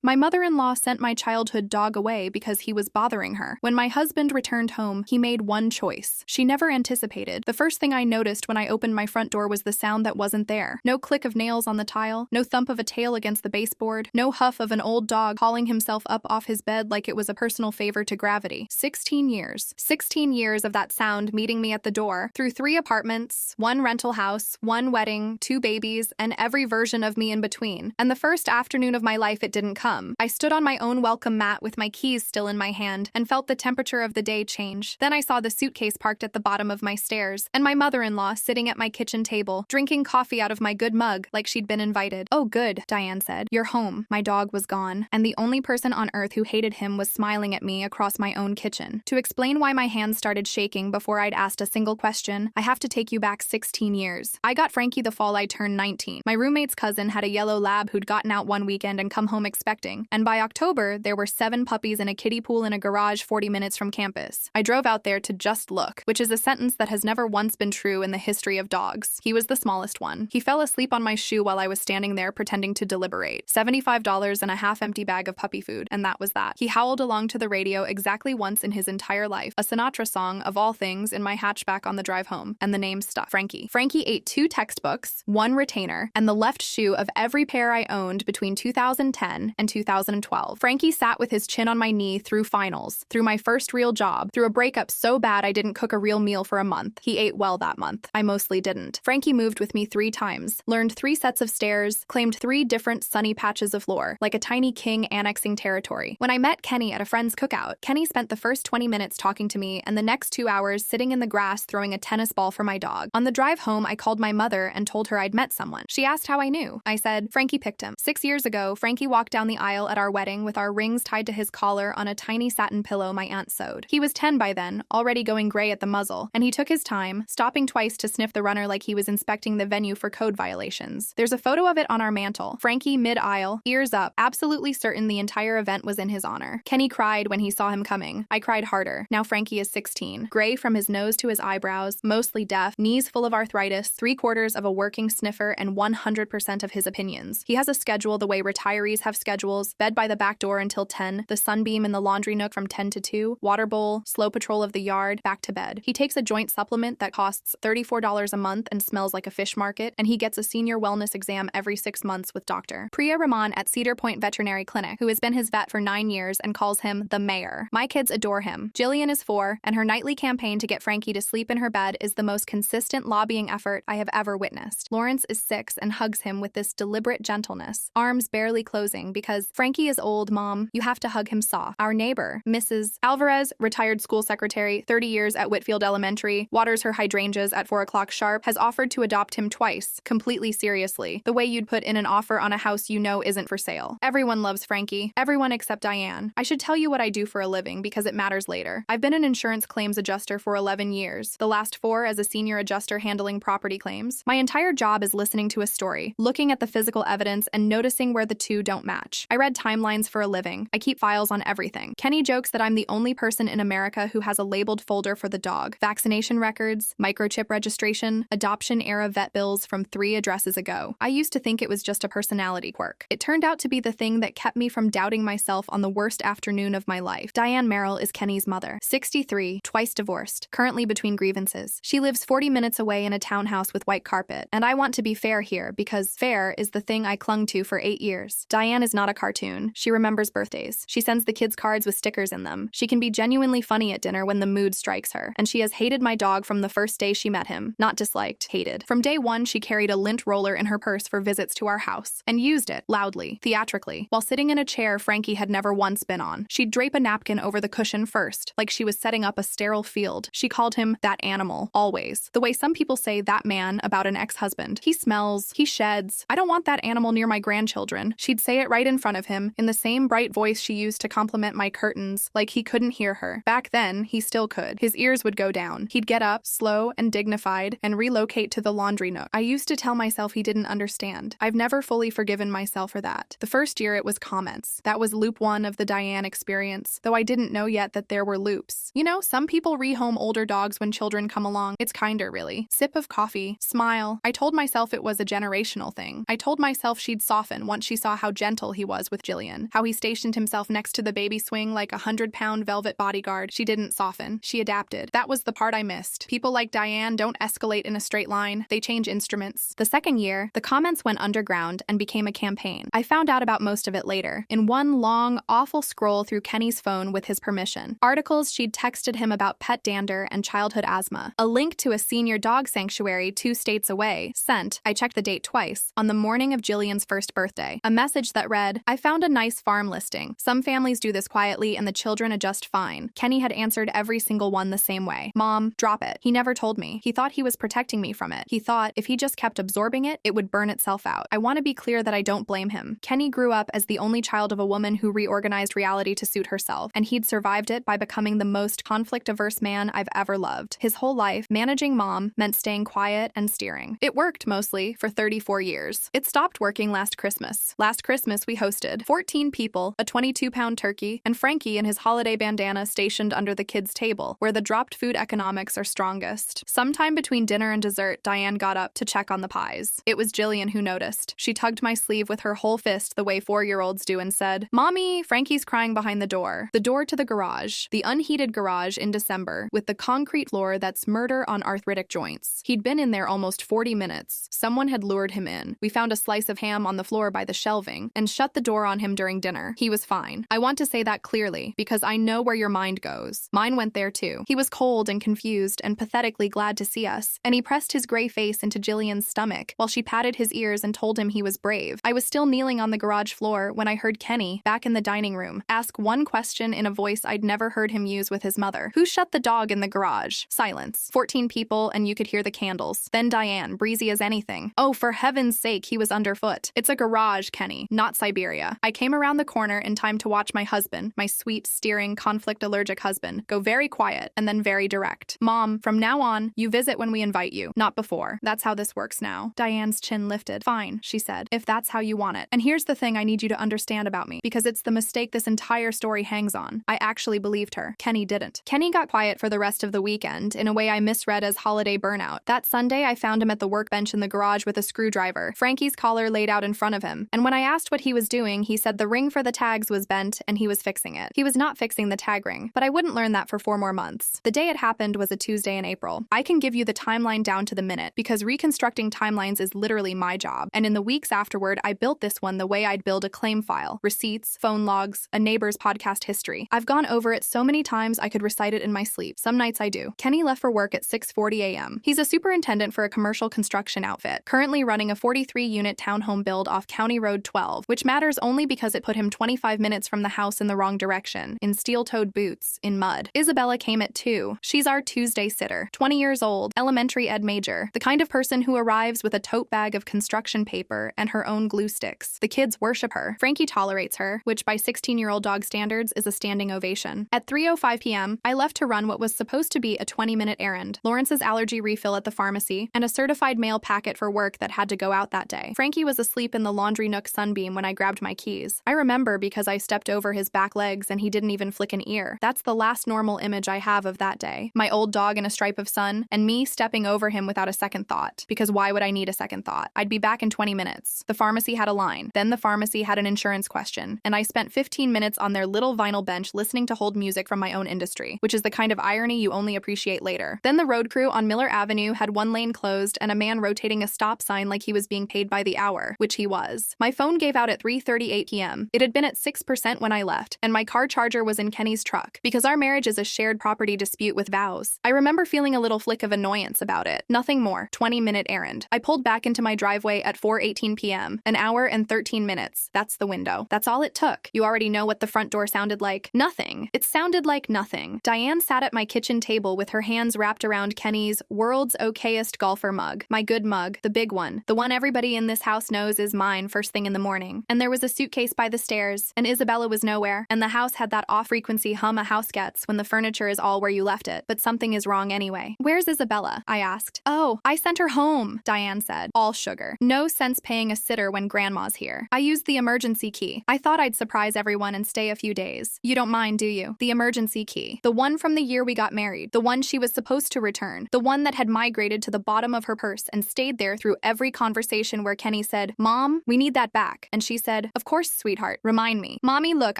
My mother-in-law sent my childhood dog away because he was bothering her. When my husband returned home, he made one choice. She never anticipated. The first thing I noticed when I opened my front door was the sound that wasn't there. No click of nails on the tile, no thump of a tail against the baseboard, no huff of an old dog hauling himself up off his bed like it was a personal favor to gravity. 16 years. 16 years of that sound meeting me at the door, through 3 apartments, 1 rental house, 1 wedding, 2 babies, and every version of me in between. And the first afternoon of my life it didn't come. I stood on my own welcome mat with my keys still in my hand and felt the temperature of the day change. Then I saw the suitcase parked at the bottom of my stairs, and my mother-in-law sitting at my kitchen table, drinking coffee out of my good mug like she'd been invited. "Oh good," Diane said. "You're home." My dog was gone, and the only person on earth who hated him was smiling at me across my own kitchen. To explain why my hands started shaking before I'd asked a single question, I have to take you back 16 years. I got Frankie the fall I turned 19. My roommate's cousin had a yellow lab who'd gotten out one weekend and come home expecting, and by October, there were 7 puppies in a kiddie pool in a garage 40 minutes from campus. I drove out there to just look, which is a sentence that has never once been true in the history of dogs. He was the smallest one. He fell asleep on my shoe while I was standing there pretending to deliberate. $75 and a half-empty bag of puppy food, and that was that. He howled along to the radio exactly once in his entire life, a Sinatra song of all things, in my hatchback on the drive home, and the name stuck. Frankie. Frankie ate 2 textbooks, 1 retainer, and the left shoe of every pair I owned between 2010 and 2012. Frankie sat with his chin on my knee through finals, through my first real job, through a breakup so bad I didn't cook a real meal for a month. He ate well that month. I mostly didn't. Frankie moved with me 3 times, learned 3 sets of stairs, claimed 3 different sunny patches of floor, like a tiny king annexing territory. When I met Kenny at a friend's cookout, Kenny spent the first 20 minutes talking to me and the next 2 hours sitting in the grass throwing a tennis ball for my dog. On the drive home, I called my mother and told her I'd met someone. She asked how I knew. I said, Frankie picked him. 6 years ago, Frankie walked down the aisle at our wedding with our rings tied to his collar on a tiny satin pillow my aunt sewed. He was 10 by then, already going gray at the muzzle, and he took his time, stopping twice to sniff the runner like he was inspecting the venue for code violations. There's a photo of it on our mantle. Frankie mid-aisle, ears up, absolutely certain the entire event was in his honor. Kenny cried when he saw him coming. I cried harder. Now Frankie is 16. Gray from his nose to his eyebrows, mostly deaf, knees full of arthritis, 3/4 of a working sniffer, and 100% of his opinions. He has a schedule the way retirees have schedules: bed by the back door until 10, the sunbeam in the laundry nook from 10 to 2, water bowl, slow patrol of the yard, back to bed. He takes a joint supplement that costs $34 a month and smells like a fish market, and he gets a senior wellness exam every 6 months with Dr. Priya Raman at Cedar Point Veterinary Clinic, who has been his vet for 9 years and calls him the mayor. My kids adore him. Jillian is 4, and her nightly campaign to get Frankie to sleep in her bed is the most consistent lobbying effort I have ever witnessed. Lawrence is 6 and hugs him with this deliberate gentleness, arms barely closing because Frankie is old, Mom. You have to hug him soft. Our neighbor, Mrs. Alvarez, retired school secretary, 30 years at Whitfield Elementary, waters her hydrangeas at 4 o'clock sharp, has offered to adopt him twice, completely seriously, the way you'd put in an offer on a house you know isn't for sale. Everyone loves Frankie. Everyone except Diane. I should tell you what I do for a living because it matters later. I've been an insurance claims adjuster for 11 years, the last 4 as a senior adjuster handling property claims. My entire job is listening to a story, looking at the physical evidence and noticing where the two don't match. I read timelines for a living. I keep files on everything. Kenny jokes that I'm the only person in America who has a labeled folder for the dog. Vaccination records, microchip registration, adoption-era vet bills from 3 addresses ago. I used to think it was just a personality quirk. It turned out to be the thing that kept me from doubting myself on the worst afternoon of my life. Diane Merrill is Kenny's mother. 63, twice divorced, currently between grievances. She lives 40 minutes away in a townhouse with white carpet, and I want to be fair here because fair is the thing I clung to for 8 years. Diane is not a cartoon. She remembers birthdays. She sends the kids cards with stickers in them. She can be genuinely funny at dinner when the mood strikes her, and she has hated my dog from the first day she met him. Not disliked, hated. From day 1, she carried a lint roller in her purse for visits to our house, and used it, loudly, theatrically, while sitting in a chair Frankie had never once been on. She'd drape a napkin over the cushion first, like she was setting up a sterile field. She called him that animal, always. The way some people say that man about an ex-husband. He smells, he sheds. I don't want that animal near my grandchildren. She'd say it right in front of him, in the same bright voice she used to compliment my curtains, like he couldn't hear her. Back then, he still could. His ears would go down. He'd get up, slow and dignified, and relocate to the laundry nook. I used to tell myself he didn't understand. I've never fully forgiven myself for that. The first year it was comments. That was loop 1 of the Diane experience, though I didn't know yet that there were loops. You know, some people rehome older dogs when children come along. It's kinder, really. Sip of coffee, smile. I told myself it was a generational thing. I told myself she'd soften once she saw how gentle he was. was with Jillian. How he stationed himself next to the baby swing like a 100-pound velvet bodyguard. She didn't soften. She adapted. That was the part I missed. People like Diane don't escalate in a straight line. They change instruments. The second year, the comments went underground and became a campaign. I found out about most of it later, in one long, awful scroll through Kenny's phone with his permission. Articles she'd texted him about pet dander and childhood asthma. A link to a senior dog sanctuary 2 states away, sent, I checked the date twice, on the morning of Jillian's first birthday. A message that read, I found a nice farm listing. Some families do this quietly and the children adjust fine. Kenny had answered every single one the same way. Mom, drop it. He never told me. He thought he was protecting me from it. He thought if he just kept absorbing it, it would burn itself out. I want to be clear that I don't blame him. Kenny grew up as the only child of a woman who reorganized reality to suit herself, and he'd survived it by becoming the most conflict-averse man I've ever loved. His whole life, managing Mom meant staying quiet and steering. It worked mostly for 34 years. It stopped working last Christmas. Last Christmas, we hosted 14 people, a 22-pound turkey, and Frankie in his holiday bandana stationed under the kids' table, where the dropped food economics are strongest. Sometime between dinner and dessert, Diane got up to check on the pies. It was Jillian who noticed. She tugged my sleeve with her whole fist the way 4-year-olds do and said, Mommy, Frankie's crying behind the door. The door to the garage. The unheated garage in December, with the concrete floor that's murder on arthritic joints. He'd been in there almost 40 minutes. Someone had lured him in. We found a slice of ham on the floor by the shelving and shut the door on him during dinner. He was fine. I want to say that clearly because I know where your mind goes. Mine went there too. He was cold and confused and pathetically glad to see us, and he pressed his gray face into Jillian's stomach while she patted his ears and told him he was brave. I was still kneeling on the garage floor when I heard Kenny, back in the dining room, ask one question in a voice I'd never heard him use with his mother. Who shut the dog in the garage? Silence. 14 people and you could hear the candles. Then Diane, breezy as anything. Oh, for heaven's sake, he was underfoot. It's a garage, Kenny, not Siberia. I came around the corner in time to watch my husband, my sweet, steering, conflict-allergic husband, go very quiet and then very direct. Mom, from now on, you visit when we invite you, not before. That's how this works now. Diane's chin lifted. Fine, she said, if that's how you want it. And here's the thing I need you to understand about me, because it's the mistake this entire story hangs on. I actually believed her. Kenny didn't. Kenny got quiet for the rest of the weekend in a way I misread as holiday burnout. That Sunday, I found him at the workbench in the garage with a screwdriver, Frankie's collar laid out in front of him. And when I asked what he was doing, he said the ring for the tags was bent and he was fixing it. He was not fixing the tag ring, but I wouldn't learn that for 4 more months. The day it happened was a Tuesday in April. I can give you the timeline down to the minute because reconstructing timelines is literally my job. And in the weeks afterward, I built this one the way I'd build a claim file, receipts, phone logs, a neighbor's podcast history. I've gone over it so many times I could recite it in my sleep. Some nights I do. Kenny left for work at 6:40 a.m. He's a superintendent for a commercial construction outfit, currently running a 43-unit townhome build off County Road 12, which matters only because it put him 25 minutes from the house in the wrong direction, in steel-toed boots, in mud. Isabella came at 2. She's our Tuesday sitter, 20 years old, elementary ed major, the kind of person who arrives with a tote bag of construction paper and her own glue sticks. The kids worship her. Frankie tolerates her, which by 16-year-old dog standards is a standing ovation. At 3:05 p.m., I left to run what was supposed to be a 20-minute errand, Lawrence's allergy refill at the pharmacy, and a certified mail packet for work that had to go out that day. Frankie was asleep in the laundry nook sunbeam when I grabbed my keys. I remember because I stepped over his back legs and he didn't even flick an ear. That's the last normal image I have of that day. My old dog in a stripe of sun, and me stepping over him without a second thought. Because why would I need a second thought? I'd be back in 20 minutes. The pharmacy had a line. Then the pharmacy had an insurance question. And I spent 15 minutes on their little vinyl bench listening to hold music from my own industry, which is the kind of irony you only appreciate later. Then the road crew on Miller Avenue had one lane closed and a man rotating a stop sign like he was being paid by the hour, which he was. My phone gave out at 3:38 p.m. It had been at 6% when I left, and my car charger was in Kenny's truck, because our marriage is a shared property dispute with vows. I remember feeling a little flick of annoyance about it. Nothing more. 20-minute errand. I pulled back into my driveway at 4:18 p.m. An hour and 13 minutes. That's the window. That's all it took. You already know what the front door sounded like. Nothing. It sounded like nothing. Diane sat at my kitchen table with her hands wrapped around Kenny's world's okayest golfer mug. My good mug. The big one. The one everybody in this house knows is mine first thing in the morning. And there was a suitcase by the stairs, and Isabella was nowhere, and the house had that off-frequency hum a house gets when the furniture is all where you left it, but something is wrong anyway. Where's Isabella? I asked. Oh, I sent her home, Diane said. All sugar. No sense paying a sitter when grandma's here. I used the emergency key. I thought I'd surprise everyone and stay a few days. You don't mind, do you? The emergency key. The one from the year we got married. The one she was supposed to return. The one that had migrated to the bottom of her purse and stayed there through every conversation where Kenny said, Mom, we need that back. And she said, said. Of course, sweetheart. Remind me. Mommy, look,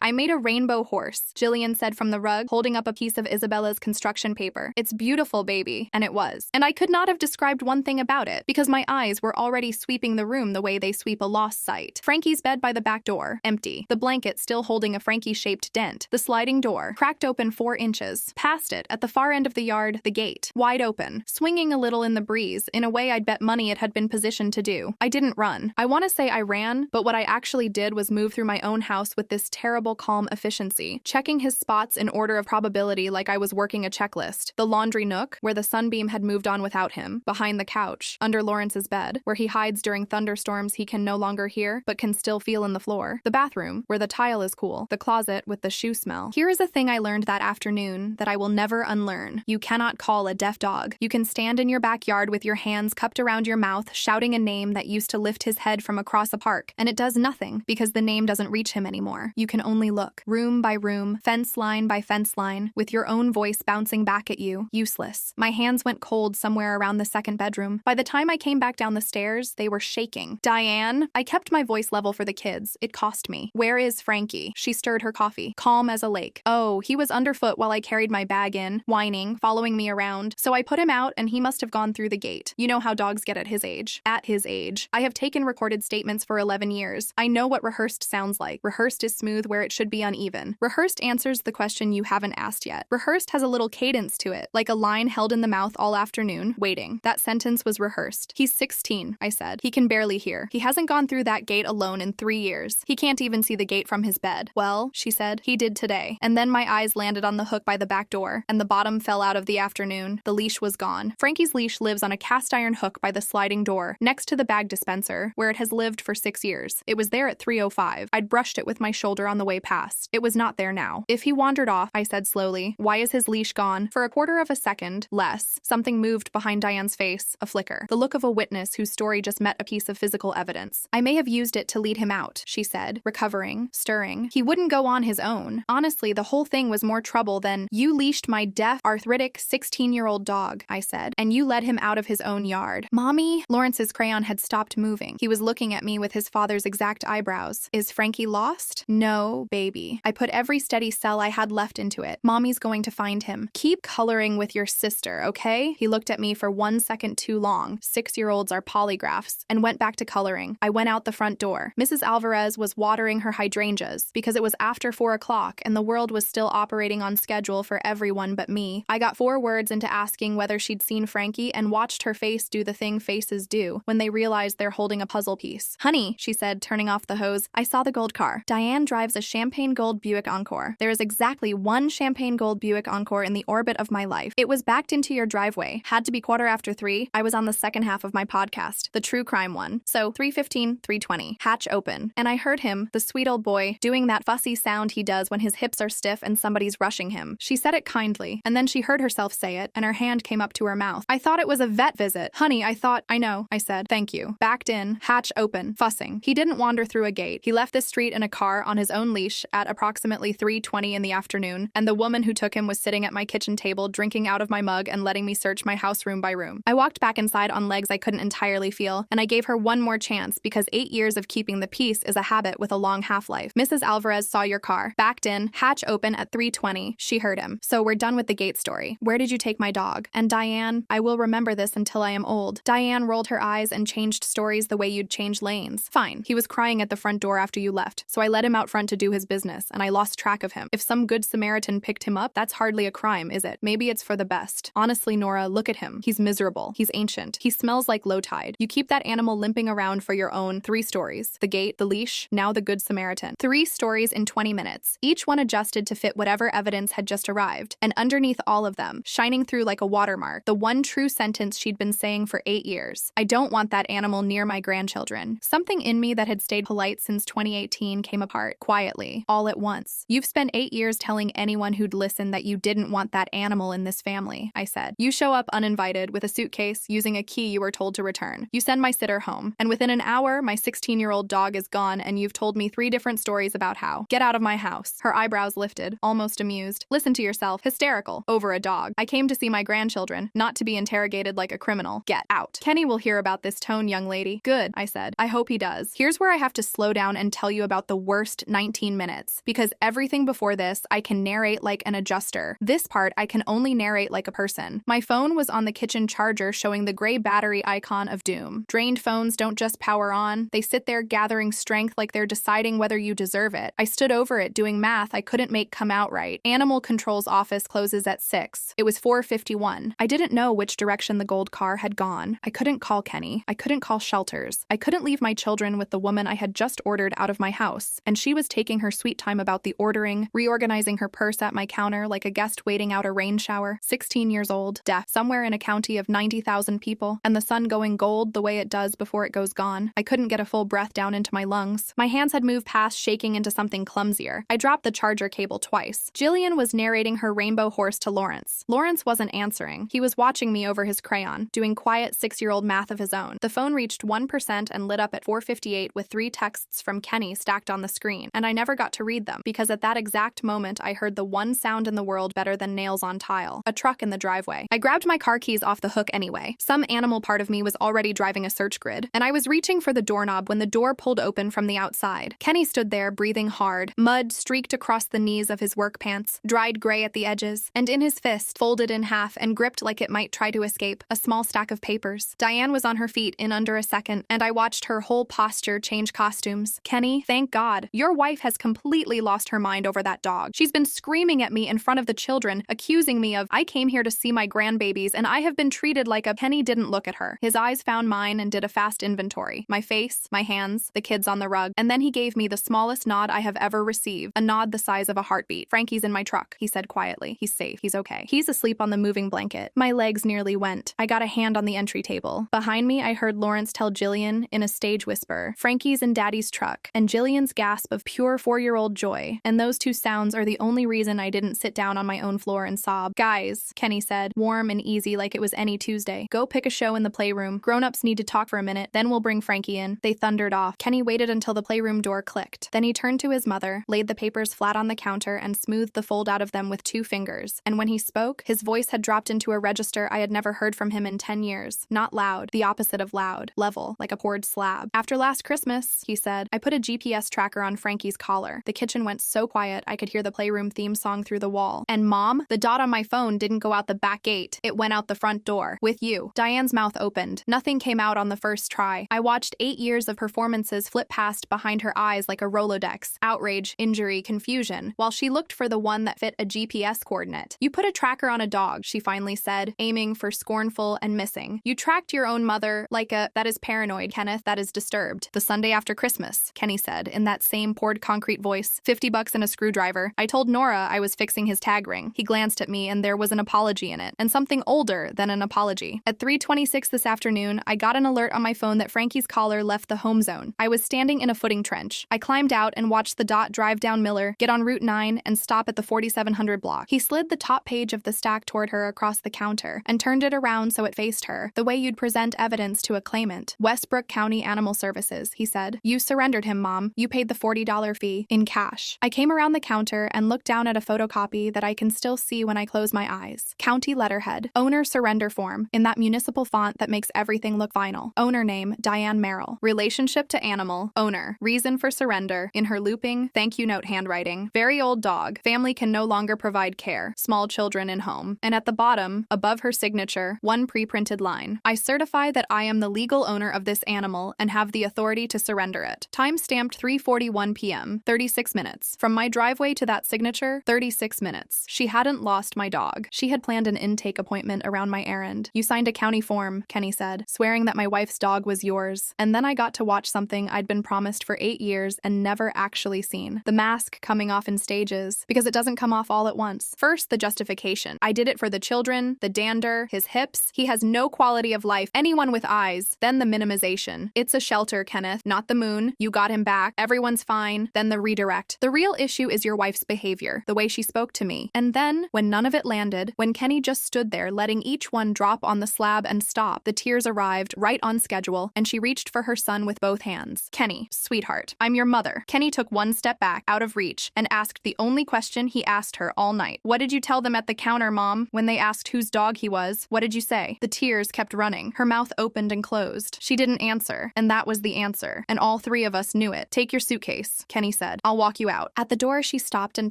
I made a rainbow horse, Jillian said from the rug, holding up a piece of Isabella's construction paper. It's beautiful, baby. And it was. And I could not have described one thing about it, because my eyes were already sweeping the room the way they sweep a lost sight. Frankie's bed by the back door, empty. The blanket still holding a Frankie-shaped dent. The sliding door, cracked open 4 inches. Past it, at the far end of the yard, the gate, wide open, swinging a little in the breeze, in a way I'd bet money it had been positioned to do. I didn't run. I want to say I ran, but what I actually did was move through my own house with this terrible calm efficiency, checking his spots in order of probability like I was working a checklist. The laundry nook, where the sunbeam had moved on without him, behind the couch, under Lawrence's bed, where he hides during thunderstorms he can no longer hear, but can still feel in the floor. The bathroom, where the tile is cool. The closet with the shoe smell. Here is a thing I learned that afternoon that I will never unlearn. You cannot call a deaf dog. You can stand in your backyard with your hands cupped around your mouth, shouting a name that used to lift his head from across a park, and it does nothing because the name doesn't reach him anymore. You can only look, room by room, fence line by fence line, with your own voice bouncing back at you. Useless. My hands went cold somewhere around the second bedroom. By the time I came back down the stairs, they were shaking. Diane? I kept my voice level for the kids. It cost me. Where is Frankie? She stirred her coffee, calm as a lake. Oh, he was underfoot while I carried my bag in, whining, following me around. So I put him out and he must have gone through the gate. You know how dogs get at his age. At his age. I have taken recorded statements for 11 years. I know what rehearsed sounds like. Rehearsed is smooth where it should be uneven. Rehearsed answers the question you haven't asked yet. Rehearsed has a little cadence to it, like a line held in the mouth all afternoon, waiting. That sentence was rehearsed. He's 16, I said. He can barely hear. He hasn't gone through that gate alone in 3 years. He can't even see the gate from his bed. Well, she said, he did today. And then my eyes landed on the hook by the back door, and the bottom fell out of the afternoon. The leash was gone. Frankie's leash lives on a cast iron hook by the sliding door, next to the bag dispenser, where it has lived for 6 years. It was there at 3:05. I'd brushed it with my shoulder on the way past. It was not there now. If he wandered off, I said slowly, why is his leash gone? For a quarter of a second, less, something moved behind Diane's face, a flicker. The look of a witness whose story just met a piece of physical evidence. I may have used it to lead him out, she said, recovering, stirring. He wouldn't go on his own. Honestly, the whole thing was more trouble than, you leashed my deaf, arthritic 16-year-old dog, I said, and you led him out of his own yard. Mommy? Lawrence's crayon had stopped moving. He was looking at me with his father's exact eyebrows. Is Frankie lost? No, baby. I put every steady cell I had left into it. Mommy's going to find him. Keep coloring with your sister, okay? He looked at me for 1 second too long. 6-year-olds are polygraphs, and went back to coloring. I went out the front door. Mrs. Alvarez was watering her hydrangeas because it was after 4 o'clock and the world was still operating on schedule for everyone but me. I got 4 words into asking whether she'd seen Frankie and watched her face do the thing faces do when they realize they're holding a puzzle piece. Honey, she said, turning off the hose, I saw the gold car. Diane drives a champagne gold Buick Encore. There is exactly one champagne gold Buick Encore in the orbit of my life. It was backed into your driveway. Had to be 3:15. I was on the second half of my podcast, the true crime one. So 3:15, 3:20. Hatch open. And I heard him, the sweet old boy, doing that fussy sound he does when his hips are stiff and somebody's rushing him. She said it kindly, and then she heard herself say it, and her hand came up to her mouth. I thought it was a vet visit. Honey, I thought, I know, I said. Thank you. Backed in, hatch open, fussing. He didn't wander through a gate. He left the street in a car on his own leash at approximately 3:20 in the afternoon, and the woman who took him was sitting at my kitchen table drinking out of my mug and letting me search my house room by room. I walked back inside on legs I couldn't entirely feel, and I gave her one more chance because 8 years of keeping the peace is a habit with a long half-life. Mrs. Alvarez saw your car. Backed in, hatch open at 3:20. She heard him. So we're done with the gate story. Where did you take my dog? And Diane, I will remember this until I am old. Diane rolled her eyes and changed stories the way you'd change lanes. Fine. He was crying at the front door after you left, so I let him out front to do his business, and I lost track of him. If some good Samaritan picked him up, that's hardly a crime, is it? Maybe it's for the best. Honestly, Nora, look at him. He's miserable. He's ancient. He smells like low tide. You keep that animal limping around for your own 3 stories. The gate, the leash, now the good Samaritan. 3 stories in 20 minutes, each one adjusted to fit whatever evidence had just arrived. And underneath all of them, shining through like a watermark, the one true sentence she'd been saying for 8 years. I don't want that animal near my grandchildren. Something in me that had stayed polite since 2018 came apart, quietly, all at once. You've spent 8 years telling anyone who'd listen that you didn't want that animal in this family, I said. You show up uninvited with a suitcase using a key you were told to return. You send my sitter home, and within an hour, my 16-year-old dog is gone, and you've told me 3 different stories about how. Get out of my house. Her eyebrows lifted, almost amused. Listen to yourself. Hysterical. Over a dog. I came to see my grandchildren, not to be interrogated like a criminal. Get out. Kenny will hear about this tone, young lady. Good, I said. I hope he does. Here's where I have to slow down and tell you about the worst 19 minutes, because everything before this I can narrate like an adjuster. This part I can only narrate like a person. My phone was on the kitchen charger showing the gray battery icon of doom. Drained phones don't just power on, they sit there gathering strength like they're deciding whether you deserve it. I stood over it doing math I couldn't make come out right. Animal Control's office closes at 6. It was 4:51. I didn't know which direction the gold car had gone. I couldn't call Kenny. I couldn't call shelters. I couldn't leave my children with the woman I had just ordered out of my house, and she was taking her sweet time about the ordering, reorganizing her purse at my counter like a guest waiting out a rain shower. 16 years old, deaf, somewhere in a county of 90,000 people, and the sun going gold the way it does before it goes gone. I couldn't get a full breath down into my lungs. My hands had moved past shaking into something clumsier. I dropped the charger cable twice. Jillian was narrating her rainbow horse to Lawrence. Lawrence wasn't answering. He was watching me over his crayon, doing quiet 6-year-old math of his own. The phone reached 1% and lit up at 4:58 with 3 texts from Kenny stacked on the screen, and I never got to read them because at that exact moment I heard the one sound in the world better than nails on tile: a truck in the driveway. I grabbed my car keys off the hook anyway. Some animal part of me was already driving a search grid, and I was reaching for the doorknob when the door pulled open from the outside. Kenny stood there, breathing hard. Mud streaked across the knees of his work pants, dried gray at the edges, and in his fist, folded in half and gripped like it might try to escape, a small stack of papers. Diane was on her feet in under a second, and I watched her whole posture change costumes. Kenny, thank God. Your wife has completely lost her mind over that dog. She's been screaming at me in front of the children, accusing me of, I came here to see my grandbabies, and I have been treated like a— Kenny didn't look at her. His eyes found mine and did a fast inventory. My face, my hands, the kids on the rug, and then he gave me the smallest nod I have ever received, a nod the size of a heartbeat. Frankie's in my truck, he said quietly. He's safe. He's okay. He's asleep on the moving blanket. My legs nearly went. I got a hand on the entry table. Behind me, I heard Lawrence tell Jillian in a stage whisper, Frankie's in Daddy's truck, and Jillian's gasp of pure 4-year-old joy. And those two sounds are the only reason I didn't sit down on my own floor and sob. Guys, Kenny said, warm and easy like it was any Tuesday. Go pick a show in the playroom. Grown-ups need to talk for a minute, then we'll bring Frankie in. They thundered off. Kenny waited until the playroom door clicked. Then he turned to his mother, laid the papers flat on the counter, and smoothed the fold out of them with 2 fingers. And when he spoke, his voice had dropped into a register I had never heard from him in 10 years. Not loud, the opposite of loud. Level, like a poured slab. After last Christmas, he said, I put a GPS tracker on Frankie's collar. The kitchen went so quiet I could hear the playroom theme song through the wall. And Mom, the dot on my phone didn't go out the back gate. It went out the front door. With you. Diane's mouth opened. Nothing came out on the first try. I watched 8 years of performances flip past behind her eyes like a Rolodex. Outrage, injury, confusion, while she looked for the one that fit a GPS coordinate. You put a tracker on a dog, she finally said, aiming for scornful and missing. You tracked your own mother like a— that is paranoid, Kenneth, that is disturbed. The Sunday after Christmas, Kenny said, in that same poured concrete voice, $50 and a screwdriver. I told Nora I was fixing his tag ring. He glanced at me and there was an apology in it, and something older than an apology. At 3:26 this afternoon, I got an alert on my phone that Frankie's collar left the home zone. I was standing in a footing trench. I climbed out and watched the dot drive down Miller, get on Route 9, and stop at the 4700 block. He slid the top page of the stack toward her across the counter and turned it around so it faced her, the way you'd present evidence to a claimant. Westbrook County Animal Services, he said. You surrendered him, Mom. You paid the $40 fee in cash. I came around the counter and looked down at a photocopy that I can still see when I close my eyes. County letterhead. Owner surrender form, in that municipal font that makes everything look final. Owner name, Diane Merrill. Relationship to animal, owner. Reason for surrender, in her looping, thank you note handwriting. Very old dog. Family can no longer provide care. Small children in home. And at the bottom, above her signature, one pre-printed line. I certify that I am the legal owner of this animal and have the authority to surrender it. Time stamped 3:41 p.m., 36 minutes. From my driveway to that signature, 36 minutes. She hadn't lost my dog. She had planned an intake appointment around my errand. You signed a county form, Kenny said, swearing that my wife's dog was yours. And then I got to watch something I'd been promised for 8 years and never actually seen. The mask coming off in stages, because it doesn't come off all at once. First, the justification. I did it for the children, the dander, his hips. He has no quality of life. Anyone with eyes. Then the minimization. It's a shelter, Kenneth, not the moon. You got him back. Everyone's fine. Then the redirect. The real issue is your wife's behavior, the way she spoke to me. And then, when none of it landed, when Kenny just stood there letting each one drop on the slab and stop, the tears arrived, right on schedule, and she reached for her son with both hands. Kenny, sweetheart, I'm your mother. Kenny took one step back, out of reach, and asked the only question he asked her all night. What did you tell them at the counter, Mom? When they asked whose dog he was, what did you say? The tears kept running. Her mouth opened and closed. She didn't answer, and that was the answer. And all All three of us knew it. Take your suitcase, Kenny said. I'll walk you out. At the door, she stopped and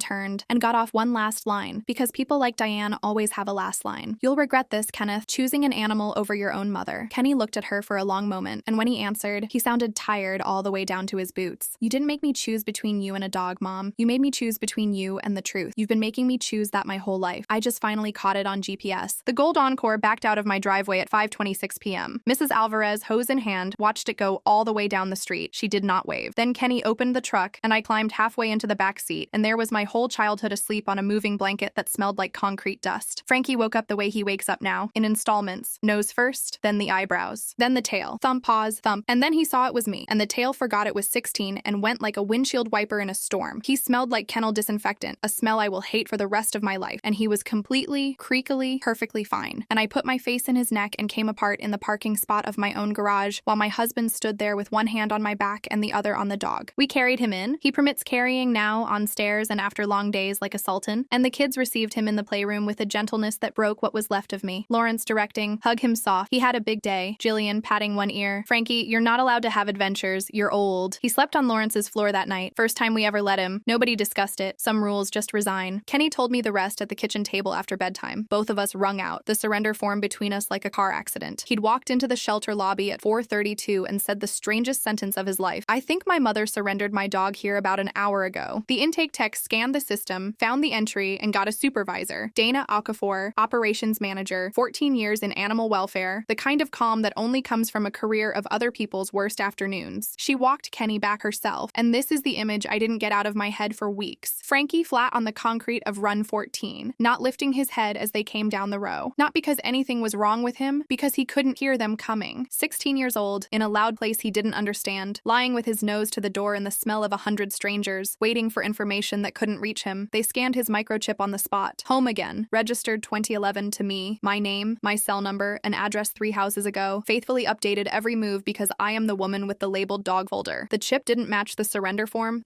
turned and got off one last line, because people like Diane always have a last line. You'll regret this, Kenneth, choosing an animal over your own mother. Kenny looked at her for a long moment, and when he answered, he sounded tired all the way down to his boots. You didn't make me choose between you and a dog, Mom. You made me choose between you and the truth. You've been making me choose that my whole life. I just finally caught it on GPS. The Gold Encore backed out of my driveway at 5:26 p.m. Mrs. Alvarez, hose in hand, watched it go all the way down the street. She did not wave. Then Kenny opened the truck, and I climbed halfway into the back seat, and there was my whole childhood asleep on a moving blanket that smelled like concrete dust. Frankie woke up the way he wakes up now, in installments. Nose first, then the eyebrows, then the tail. Thump, pause, thump, and then he saw it was me, and the tail forgot it was 16 and went like a windshield wiper in a storm. He smelled like kennel disinfectant, a smell I will hate for the rest of my life, and he was completely, creakily, perfectly fine. And I put my face in his neck and came apart in the parking spot of my own garage, while my husband stood there with one hand on my back and the other on the dog. We carried him in. He permits carrying now on stairs and after long days like a sultan, and the kids received him in the playroom with a gentleness that broke what was left of me. Lawrence directing, hug him soft. He had a big day. Jillian patting one ear. Frankie, you're not allowed to have adventures. You're old. He slept on Lawrence's floor that night. First time we ever let him. Nobody discussed it. Some rules just resign. Kenny told me the rest at the kitchen table after bedtime. Both of us wrung out, the surrender form between us like a car accident. He'd walked into the shelter lobby at 4:32 and said the strangest sentence of his life. I think my mother surrendered my dog here about an hour ago. The intake tech scanned the system, found the entry, and got a supervisor. Dana Okafor, operations manager, 14 years in animal welfare, the kind of calm that only comes from a career of other people's worst afternoons. She walked Kenny back herself, and this is the image I didn't get out of my head for weeks. Frankie flat on the concrete of run 14, not lifting his head as they came down the row. Not because anything was wrong with him, because he couldn't hear them coming. 16 years old, in a loud place he didn't understand, lying with his nose to the door in the smell of 100 strangers, waiting for information that couldn't reach him. They scanned his microchip on the spot. Home again. Registered 2011 to me. My name, my cell number, an address 3 houses ago. Faithfully updated every move because I am the woman with the labeled dog folder. The chip didn't match the surrender form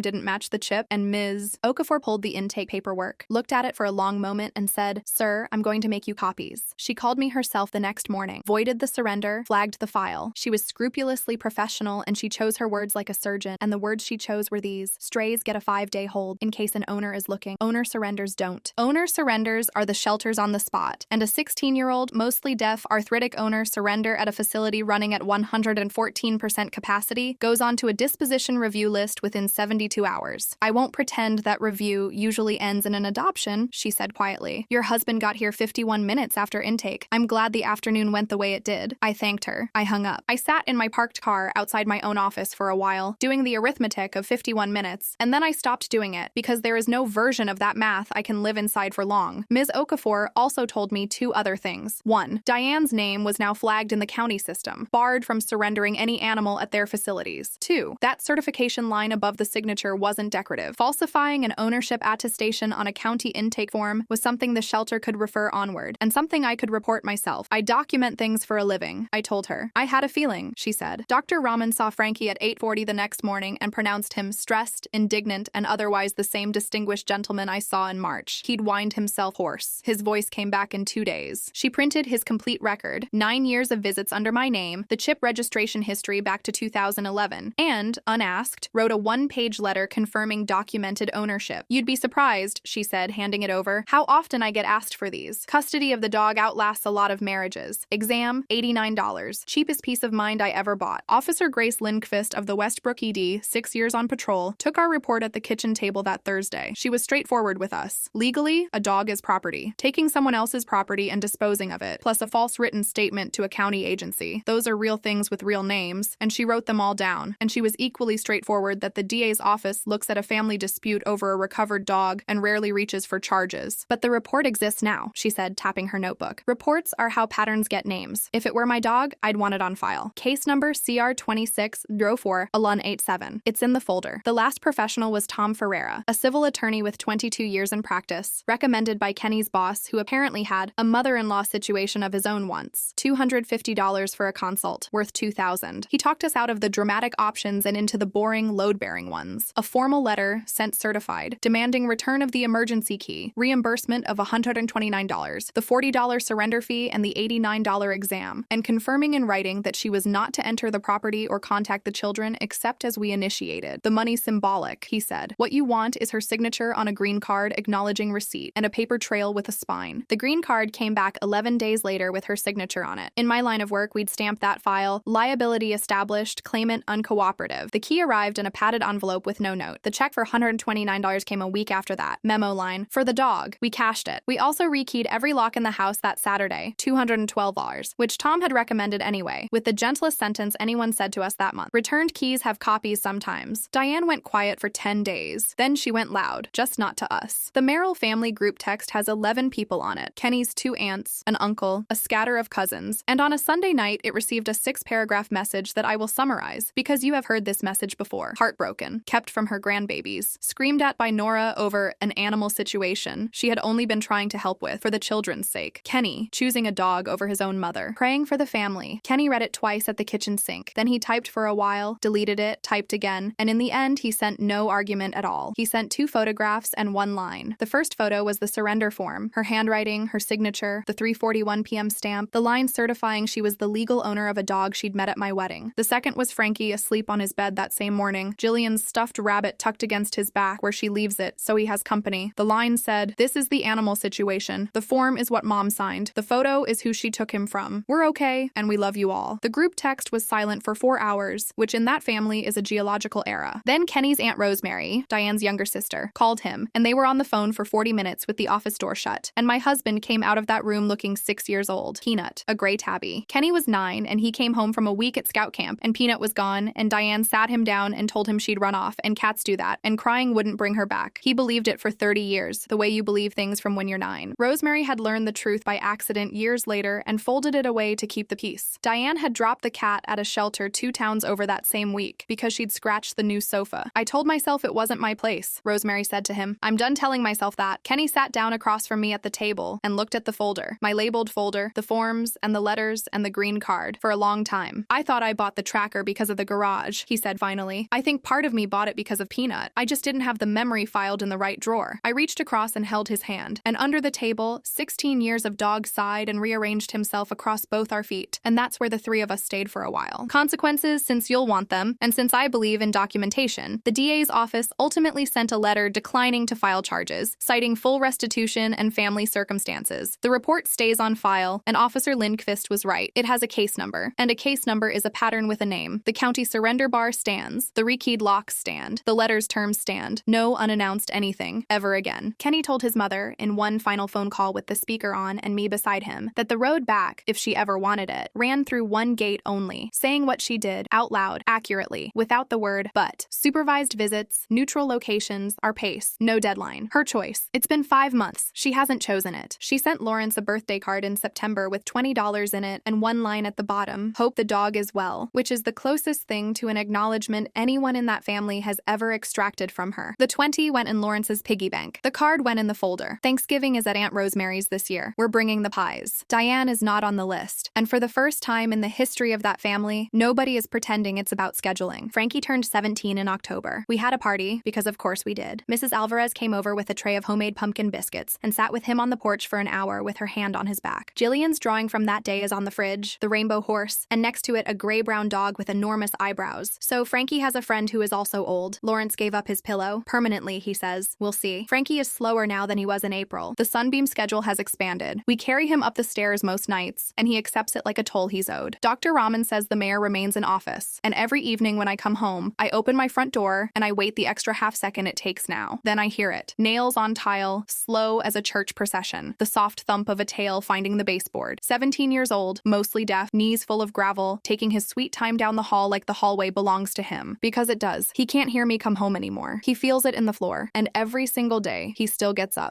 didn't match the chip, and Ms. Okafor pulled the intake paperwork, looked at it for a long moment, and said, "Sir, I'm going to make you copies." She called me herself the next morning, voided the surrender, flagged the file. She was scrupulously professional, and she chose her words like a surgeon, and the words she chose were these: strays get a 5-day hold in case an owner is looking. Owner surrenders don't. Owner surrenders are the shelters on the spot, and a 16-year-old, mostly deaf, arthritic owner surrender at a facility running at 114% capacity goes on to a disposition review list within 72 hours. I won't pretend that review usually ends in an adoption, she said quietly. Your husband got here 51 minutes after intake. I'm glad the afternoon went the way it did. I thanked her. I hung up. I sat in my parked car outside my own office for a while, doing the arithmetic of 51 minutes, and then I stopped doing it because there is no version of that math I can live inside for long. Ms. Okafor also told me 2 other things. 1. Diane's name was now flagged in the county system, barred from surrendering any animal at their facilities. 2. That certification line above the signature wasn't decorative. Falsifying an ownership attestation on a county intake form was something the shelter could refer onward, and something I could report myself. I document things for a living, I told her. I had a feeling, she said. Dr. Rahman saw Frankie at 8:40 the next morning and pronounced him stressed, indignant, and otherwise the same distinguished gentleman I saw in March. He'd whined himself hoarse. His voice came back in 2 days. She printed his complete record, 9 years of visits under my name, the chip registration history back to 2011, and, unasked, wrote a 1-page letter confirming documented ownership. You'd be surprised, she said, handing it over, how often I get asked for these. Custody of the dog outlasts a lot of marriages. Exam, $89. Cheapest peace of mind I ever bought. Officer Grace Lindqvist of the Westbrook ED, 6 years on patrol, took our report at the kitchen table that Thursday. She was straightforward with us. Legally, a dog is property. Taking someone else's property and disposing of it, plus a false written statement to a county agency. Those are real things with real names, and she wrote them all down. And she was equally straightforward that the DA's office looks at a family dispute over a recovered dog and rarely reaches for charges. But the report exists now, she said, tapping her notebook. Reports are how patterns get names. If it were my dog, I'd want it on file. Case number CR2604 Alun 87. It's in the folder. The last professional was Tom Ferreira, a civil attorney with 22 years in practice, recommended by Kenny's boss, who apparently had a mother-in-law situation of his own once. $250 for a consult, worth $2,000. He talked us out of the dramatic options and into the boring, load-bearing ones. A formal letter, sent certified, demanding return of the emergency key, reimbursement of $129, the $40 surrender fee, and the $89 exam, and confirming in writing that she was not to enter the property or or contact the children except as we initiated. The money's symbolic, he said. What you want is her signature on a green card acknowledging receipt and a paper trail with a spine. The green card came back 11 days later with her signature on it. In my line of work, we'd stamp that file, liability established, claimant uncooperative. The key arrived in a padded envelope with no note. The check for $129 came a week after that. Memo line, for the dog. We cashed it. We also rekeyed every lock in the house that Saturday, $212, which Tom had recommended anyway, with the gentlest sentence anyone said to us that month. Returned keys have copies sometimes. Diane went quiet for 10 days. Then she went loud, just not to us. The Merrill family group text has 11 people on it. Kenny's 2 aunts, an uncle, a scatter of cousins, and on a Sunday night it received a 6-paragraph message that I will summarize, because you have heard this message before. Heartbroken, kept from her grandbabies, screamed at by Nora over an animal situation she had only been trying to help with for the children's sake. Kenny, choosing a dog over his own mother. Praying for the family. Kenny read it twice at the kitchen sink. Then he typed for a while, deleted it, typed again, and in the end he sent no argument at all. He sent 2 photographs and 1 line. The first photo was the surrender form, her handwriting, her signature, the 3:41 p.m. stamp, the line certifying she was the legal owner of a dog she'd met at my wedding. The second was Frankie asleep on his bed that same morning, Jillian's stuffed rabbit tucked against his back where she leaves it so he has company. The line said, "This is the animal situation. The form is what Mom signed. The photo is who she took him from. We're okay, and we love you all." The group text was silent for 4 hours, which in that family is a geological era. Then Kenny's Aunt Rosemary, Diane's younger sister, called him, and they were on the phone for 40 minutes with the office door shut. And my husband came out of that room looking 6 years old. Peanut, a gray tabby. Kenny was 9, and he came home from a week at scout camp, and Peanut was gone, and Diane sat him down and told him she'd run off, and cats do that, and crying wouldn't bring her back. He believed it for 30 years, the way you believe things from when you're 9. Rosemary had learned the truth by accident years later and folded it away to keep the peace. Diane had dropped the cat at a shelter 2 towns over that same week because she'd scratched the new sofa. "I told myself it wasn't my place," Rosemary said to him. "I'm done telling myself that." Kenny sat down across from me at the table and looked at the folder, my labeled folder, the forms and the letters and the green card, for a long time. "I thought I bought the tracker because of the garage," he said finally. "I think part of me bought it because of Peanut. I just didn't have the memory filed in the right drawer." I reached across and held his hand, and under the table, 16 years of dog sighed and rearranged himself across both our feet, and that's where the 3 of us stayed for a while. Consequences, since you'll want them, and since I believe in documentation, the DA's office ultimately sent a letter declining to file charges, citing full restitution and family circumstances. The report stays on file, and Officer Lindqvist was right. It has a case number, and a case number is a pattern with a name. The county surrender bar stands, the rekeyed locks stand, the letters terms stand, no unannounced anything, ever again. Kenny told his mother, in one final phone call with the speaker on and me beside him, that the road back, if she ever wanted it, ran through one gate only, saying what she did, out loud, accurately, without the word but. Supervised visits, neutral locations, our pace, no deadline. Her choice. It's been 5 months. She hasn't chosen it. She sent Lawrence a birthday card in September with $20 in it and 1 line at the bottom, "Hope the dog is well," which is the closest thing to an acknowledgement anyone in that family has ever extracted from her. The 20 went in Lawrence's piggy bank. The card went in the folder. Thanksgiving is at Aunt Rosemary's this year. We're bringing the pies. Diane is not on the list. And for the first time in the history of that family, nobody is pretending it's about scheduling. Frankie turned 17 in October. We had a party, because of course we did. Mrs. Alvarez came over with a tray of homemade pumpkin biscuits and sat with him on the porch for an hour with her hand on his back. Jillian's drawing from that day is on the fridge, the rainbow horse, and next to it a gray-brown dog with enormous eyebrows. So Frankie has a friend who is also old. Lawrence gave up his pillow. Permanently, he says. We'll see. Frankie is slower now than he was in April. The Sunbeam schedule has expanded. We carry him up the stairs most nights, and he accepts it like a toll he's owed. Dr. Rahman says the mayor remains in office, and every evening when I come home, I open my front door and I wait the extra half second it takes now. Then I hear it. Nails on tile, slow as a church procession. The soft thump of a tail finding the baseboard. 17 years old, mostly deaf, knees full of gravel, taking his sweet time down the hall like the hallway belongs to him. Because it does. He can't hear me come home anymore. He feels it in the floor, and every single day, he still gets up.